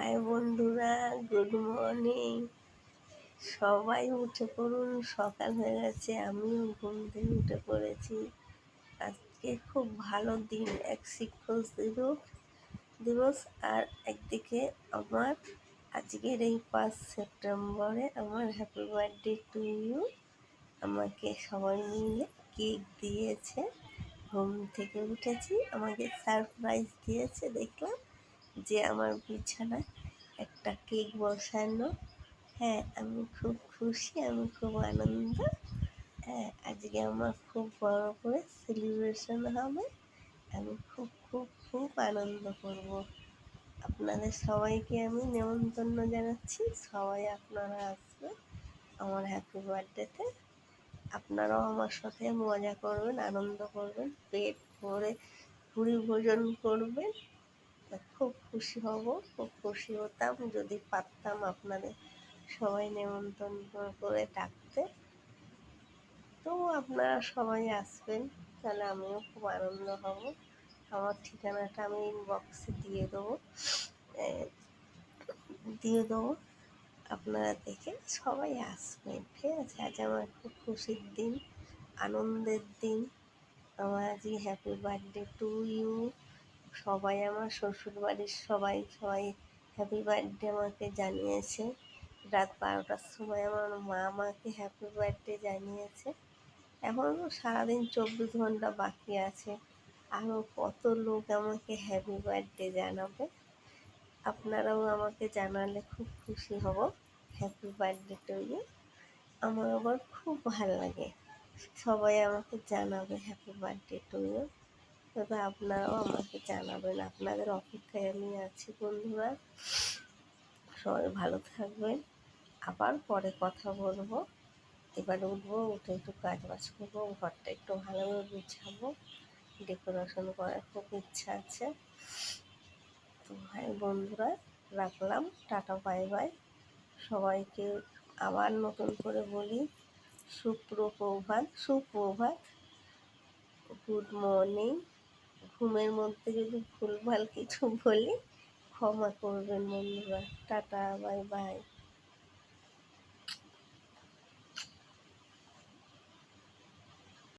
High বন্ধুরা, good morning. সবাই উঠে পড়ুন, সকাল হয়ে গেছে। আমিও ঘুম থেকে উঠে পড়েছি। আজকে খুব ভালো দিন, এক শিক্ষক দিবস। আর একদিকে আমার আজকের এই 5 সেপ্টেম্বরে আমার হ্যাপি বার্থডে টু ইউ। আমাকে সবাই মিলে কেক দিয়েছে। ঘুম থেকে উঠেছি, আমাকে সারপ্রাইজ দিয়েছে। দেখলাম যে আমার বিছানায় একটা কেক বসানো। হ্যাঁ, আমি খুব খুশি, আমি খুব আনন্দ। হ্যাঁ, আজকে আমার খুব বড় করে সেলিব্রেশন হবে। আমি খুব খুব খুব আনন্দ করব। আপনাদের সবাইকে আমি নেমন্তন্ন জানাচ্ছি। সবাই আপনারা আসবেন আমার হ্যাপি বার্থডেতে। আপনারাও আমার সাথে মজা করবেন, আনন্দ করবেন, পেট ভরে ভুরি ভোজন করবেন। খুব খুশি হব, খুব খুশি হতাম যদি পারতাম আপনাদের সবাই নেমন্তন্ন করে ডাকতে। তো আপনারা সবাই আসবেন, তাহলে আমিও খুব আনন্দ হব। আমার ঠিকানাটা আমি ইনবক্সে দিয়ে দেবো। আপনারা দেখে সবাই আসবেন, ঠিক আছে? আজ আমার খুব খুশির দিন, আনন্দের দিন। আমার আজকে হ্যাপি বার্থডে টু ইউ। সবাই, আমার শ্বশুরবাড়ির সবাই সবাই হ্যাপি বার্থডে আমাকে জানিয়েছে। রাত 12টার সময় আমার মা আমাকে হ্যাপি বার্থডে জানিয়েছে। এখনও সারাদিন 24 ঘন্টা বাকি আছে, আরও কত লোক আমাকে হ্যাপি বার্থডে জানাবে। আপনারাও আমাকে জানালে খুব খুশি হব। Happy birthday to you. আমার আবার খুব ভালো লাগে, সবাই আমাকে জানাবে হ্যাপি বার্থডে টু ইউ। তবে আপনারাও আমাকে জানাবেন, আপনাদের অপেক্ষায় আমি আছি বন্ধুরা। সবাই ভালো থাকবেন। আবার পরে কথা বলবো। এবার উঠবো, উঠে একটু কাজ বাজ করবো, ঘরটা একটু ভালোভাবে গুছাবো, ডেকোরেশন করার খুব ইচ্ছা আছে। তো ভাই বন্ধুরা, রাখলাম, টাটা, বাই বাই। সবাইকে আবার নতুন করে বলি সুপ্রভাত, গুড মর্নিং। ঘুমের মধ্যে যদি ভুলভাল কিছু বলি ক্ষমা করবেন বন্ধুরা। Tata, bye bye.